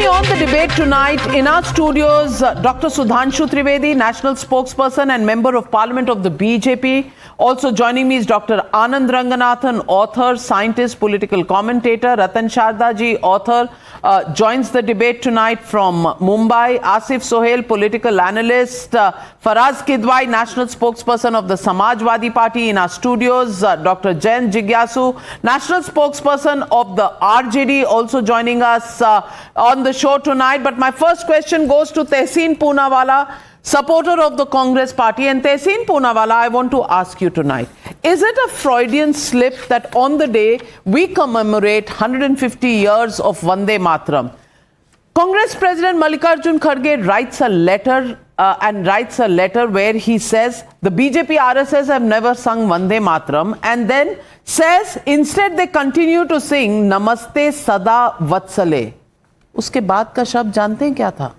me on the debate tonight in our studios, Dr. Sudhanshu Trivedi, National Spokesperson and Member of Parliament of the BJP. Also joining me is Dr. Anand Ranganathan, author, scientist, political commentator. Ratan Shardaji, author, joins the debate tonight from Mumbai. Asif Sohail, political analyst. Faraz Kidwai, National Spokesperson of the Samajwadi Party in our studios. Dr. Jain Jigyasu, National Spokesperson of the RJD, also joining us on the show tonight. But my first question goes to Tehseen Poonawalla, supporter of the Congress Party. And Tehseen Poonawalla, I want to ask you tonight, is it a Freudian slip that on the day we commemorate 150 years of Vande Mataram, Congress President Mallikarjun Kharge writes a letter where he says the BJP RSS have never sung Vande Mataram, and then says instead they continue to sing Namaste Sada Vatsale. उसके बाद का शब्द जानते हैं क्या था?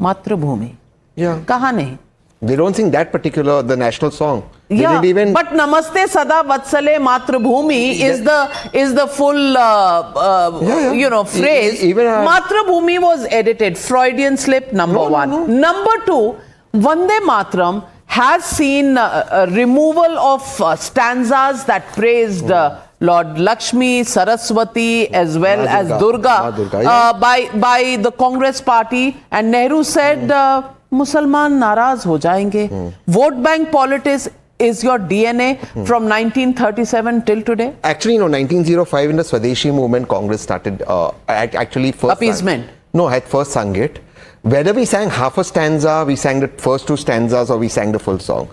मातृभूमि. कहा नहीं. They don't sing that particular the national song. Yeah, but Namaste Sada Vatsale Matrabhumi is the full phrase. Matrabhumi was edited. Freudian slip, number one. No. Number two, Vande Mataram has seen removal of stanzas that praised Lord Lakshmi, Saraswati, as well as Durga, by the Congress Party, and Nehru said Musalman naraz ho jayenge. Vote bank politics is your DNA from 1937 till today? Actually, 1905 in the Swadeshi movement, Congress started actually first appeasement. Had first sung it. Whether we sang half a stanza, we sang the first two stanzas, or we sang the full song.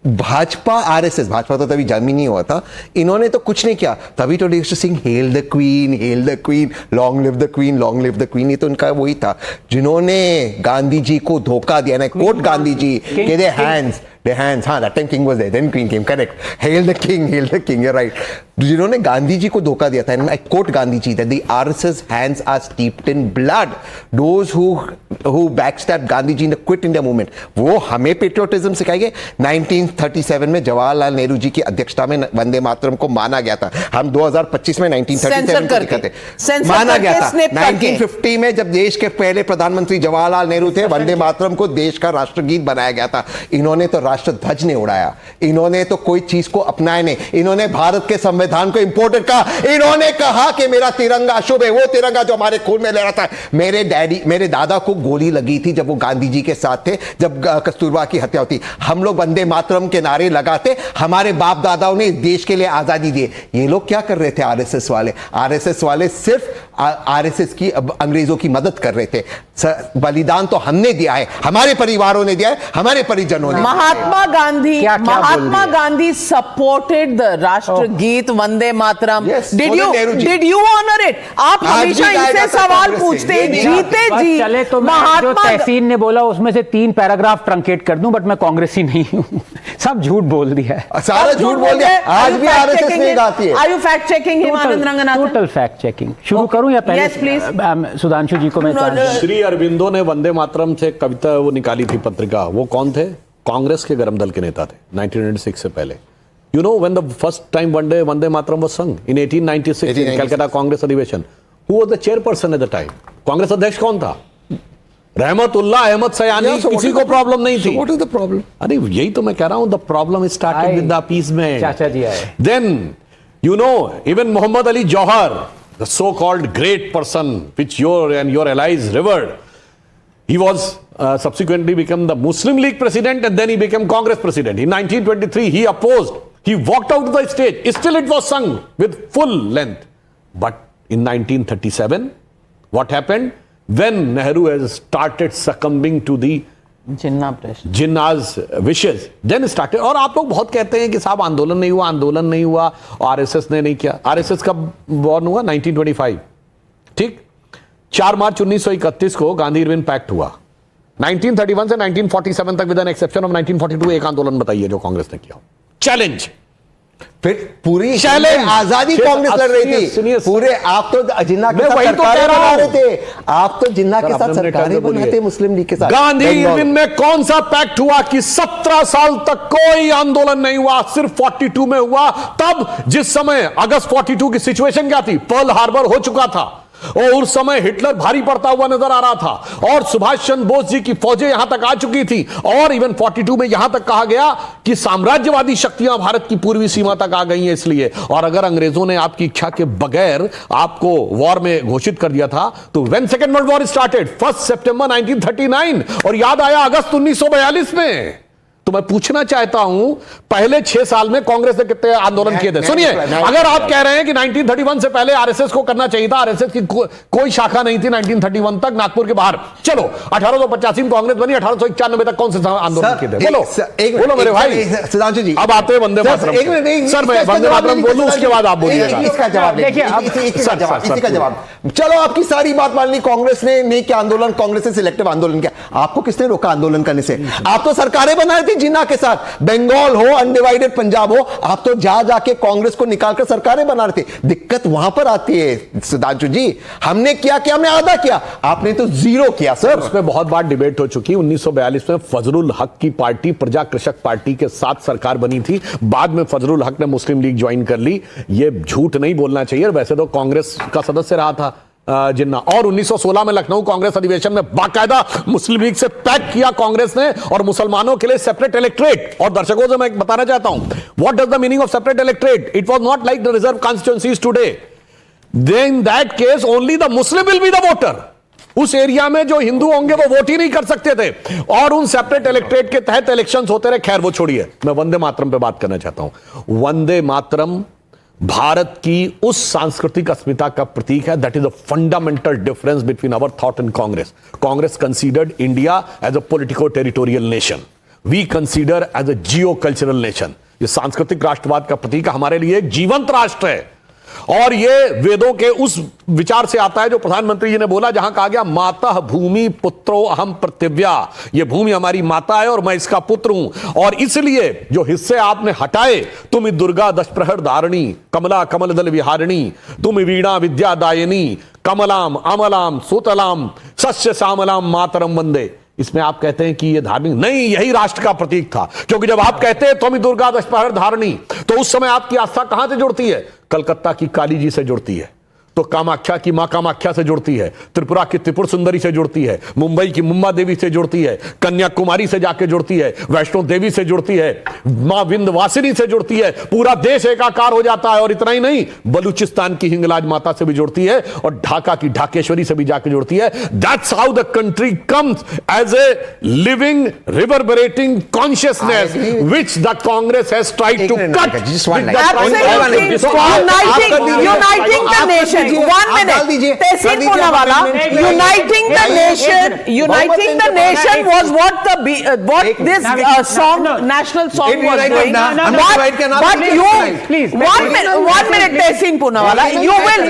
Bhajpa RSS, Bhajpa तो तभी जन्म ही नहीं हुआ था, इन्होंने तो कुछ नहीं किया. तभी तो used to sing hail the queen, long live the queen, long live the queen. ये तो उनका वही था जिन्होंने गांधी जी को धोखा दिया ना. कोट गांधी जी के दे हैंड्स, हाँ, that time king was there, then queen came, correct. Hail the king, you're right. जिन्होंने गांधी जी को धोखा दिया था, and I quote Gandhi ji that the RSS hands are steeped in blood. Those who backstabbed Gandhi ji in the Quit India movement, वो हमें patriotism सिखाएंगे. 1937 में जवाहरलाल नेहरू जी की अध्यक्षता में वंदे मातरम को माना गया था. हम 2025 में 1937 को दिखाते माना गया था. 1950 में जब देश के पहले प्रधानमंत्री जवाहरलाल नेहरू थे, वंदे मातरम को देश का राष्ट्रगीत बनाया गया था. इन्होंने तो राष्ट्र ध्वज ने उड़ाया, इन्होंने तो कोई चीज को अपनाया नहीं. इन्होंने भारत के संविधान को इंपोर्टेड कहा. इन्होंने कहा कि मेरा तिरंगा अशुभ है, वो तिरंगा जो हमारे खून में लहरा था. मेरे दादा को गोली लगी थी जब वो गांधी जी के साथ थे, जब कस्तूरबा की हत्या होती. हम लोग वंदे मातरम के नारे लगाते. हमारे बाप दादाओं ने इस देश के लिए आजादी दी. ये लोग क्या कर रहे थे? आरएसएस वाले सिर्फ आरएसएस की अंग्रेजों की मदद कर रहे थे. बलिदान तो हमने दिया है, हमारे परिवारों ने दिया है, हमारे परिजनों ने. महात्मा गांधी supported the राष्ट्रगीत Vande Mataram. Did you honor it? आप हमेशा इनसे सवाल पूछते हैं. जीते जी चले तो मैं जो तहसीन ने बोला उसमें से 3 पैराग्राफ ट्रंकेट कर दूं, बट मैं कांग्रेसी नहीं हूं. सब झूठ बोल दिया है, सारा झूठ बोल दिया. आज भी आरएसएस नहीं गाती है. Are you fact checking him, Anand Ranganathan? Total fact checking. शुरू करूं या पहले? Yes, please. सुधांशु जी को मैं श्री अरविंदो ने वंदे मातरम से कविता वो निकाली थी, पत्रिका. वो कौन थे? कांग्रेस के गरम दल के नेता थे 1996 से पहले. You know when the first time Vande Mataram was sung in 1896 in Calcutta Congress अधिवेशन. Who was the chairperson at the time? Congress अध्यक्ष कौन था? रहमतुल्लाह अहमद सयानी. किसी को प्रॉब्लम नहीं थी. What is the problem? अरे यही तो मैं कह रहा हूं. The problem started with the appeasement. चाचा जी आए. Then even Muhammad Ali Jauhar, the so-called great person which your allies revered, he was subsequently become the Muslim League president, and then he became Congress president. In 1923, he opposed. He walked out of the stage. Still, it was sung with full length. But in 1937, what happened? When Nehru has started succumbing to the Jinnah's wishes, then started. और आप लोग बहुत कहते हैं कि साहब आंदोलन नहीं हुआ, आरएसएस ने नहीं किया. आरएसएस कब बॉर्न हुआ? 1925. ठीक. 4 मार्च 1931 को गांधी इरविन पैक्ट हुआ. 1931 से 1947 तक, विद एन एक्सेप्शन ऑफ 1942, एक आंदोलन बताइए जो कांग्रेस ने किया. चैलेंज. फिर पूरी आजादी कांग्रेस लड़ रही थी. पूरे आप तो जिन्ना के साथ सरकारें बना रहे थे. आप तो जिन्ना के साथ सरकारें बनाते मुस्लिम लीग के साथ. गांधी इरविन में कौन सा पैक्ट हुआ कि 17 साल तक कोई आंदोलन नहीं हुआ? सिर्फ 42 में हुआ. तब जिस समय अगस्त 42 की सिचुएशन क्या थी? पर्ल हार्बर हो चुका था. और उस समय हिटलर भारी पड़ता हुआ नजर आ रहा था और सुभाष चंद्र बोस जी की फौजें यहां तक आ चुकी थी और इवन 42 में यहां तक कहा गया कि साम्राज्यवादी शक्तियां भारत की पूर्वी सीमा तक आ गई हैं इसलिए। और अगर अंग्रेजों ने आपकी इच्छा के बगैर आपको वॉर में घोषित कर दिया था तो when second world war started 1 सितंबर 1939 और याद आया अगस्त 1942 में। तो मैं पूछना चाहता हूं पहले 6 साल में कांग्रेस ने कितने आंदोलन किए थे? सुनिए, अगर आप कह रहे हैं कि 1931 से पहले आरएसएस को करना चाहिए था, आरएसएस की कोई शाखा नहीं थी 1931 तक नागपुर के बाहर। चलो 1885 में कांग्रेस बनी, 1891 तक कौन से आंदोलन किए थे? बोलो मेरे भाई। सुधांशु जी अब आते हैं वंदे मातरम। सर मैं वंदे मातरम बोलूं उसके बाद आप बोलिएगा। इसका जवाब देखिए, इसका जवाब। चलो आपकी सारी बात मान ली, कांग्रेस ने नहीं किया आंदोलन, कांग्रेस ने सिलेक्टिव आंदोलन किया। आपको किसने रोका आंदोलन करने से? आप तो सरकारें बना रही थी जिन्ना के साथ, बंगाल हो, अनडिवाइडेड पंजाब हो, आप तो जाके कांग्रेस को निकालकर सरकारें बना रहे थे। दिक्कत वहां पर आती है सुधांशु जी, हमने किया कि हमने आधा किया, आपने तो जीरो किया सर। उस पर बहुत बार डिबेट हो चुकी। 1942 में फजलुल हक की पार्टी प्रजा कृषक पार्टी के साथ सरकार बनी थी, बाद में फजलुल हक ने मुस्लिम लीग ज्वाइन कर ली। यह झूठ नहीं बोलना चाहिए, वैसे तो कांग्रेस का सदस्य रहा था जिन्ना। और 1916 में लखनऊ कांग्रेस अधिवेशन में बाकायदा मुस्लिम लीग से पैक किया कांग्रेस ने और मुसलमानों के लिए सेपरेट इलेक्ट्रेट। और दर्शकों से मैं बताना चाहता हूं what does the meaning of separate electorate. It was not like the reserve constituencies today. In that case only the Muslim will be the voter. उस एरिया में जो हिंदू होंगे वो वोट ही नहीं कर सकते थे और उन सेपरेट इलेक्ट्रेट के तहत इलेक्शंस होते रहे। खैर वो छोड़िए, मैं वंदे मातरम पे बात करना चाहता हूं। वंदे मातरम भारत की उस सांस्कृतिक अस्मिता का प्रतीक है। That is a fundamental difference between our thought and Congress. Congress considered India as a politico territorial nation, we consider as a geo cultural nation. ये सांस्कृतिक राष्ट्रवाद का प्रतीक हमारे लिए एक जीवंत राष्ट्र है और ये वेदों के उस विचार से आता है जो प्रधानमंत्री जी ने बोला, जहां कहा गया माता भूमि पुत्रो अहम पृथिव्या। ये भूमि हमारी माता है और मैं इसका पुत्र हूं। और इसलिए जो हिस्से आपने हटाए, तुम दुर्गा दश प्रहर धारिणी, कमला कमल दल विहारिणी, तुम वीणा विद्या दायिनी, कमलाम अमलाम सुतलाम सस्य श्यामलाम मातरम वंदे। इसमें आप कहते हैं कि यह धार्मिक नहीं, यही राष्ट्र का प्रतीक था। क्योंकि जब आप कहते हैं तुम दुर्गा दश प्रहर धारिणी, तो उस समय आपकी आस्था कहां से जुड़ती है? कलकत्ता की काली जी से जुड़ती है, तो कामाख्या की मां कामाख्या से जुड़ती है, त्रिपुरा की त्रिपुर सुंदरी से जुड़ती है, मुंबई की मुंबा देवी से जुड़ती है, कन्याकुमारी से जाके जुड़ती है, वैष्णो देवी से जुड़ती है, मां विंध्यवासिनी से जुड़ती है। पूरा देश एकाकार हो जाता है। और इतना ही नहीं, बलूचिस्तान की हिंगलाज माता से भी जुड़ती है और ढाका की ढाकेश्वरी से भी जाके जुड़ती है। That's how the country comes as a living reverberating consciousness which the Congress has tried to cut. Uniting the nation. 1 minute. Tehsil Poonawalla. Uniting the nation. Uniting the nation was what this song, national song was doing. But you, 1 minute, Tehsil Poonawalla. You will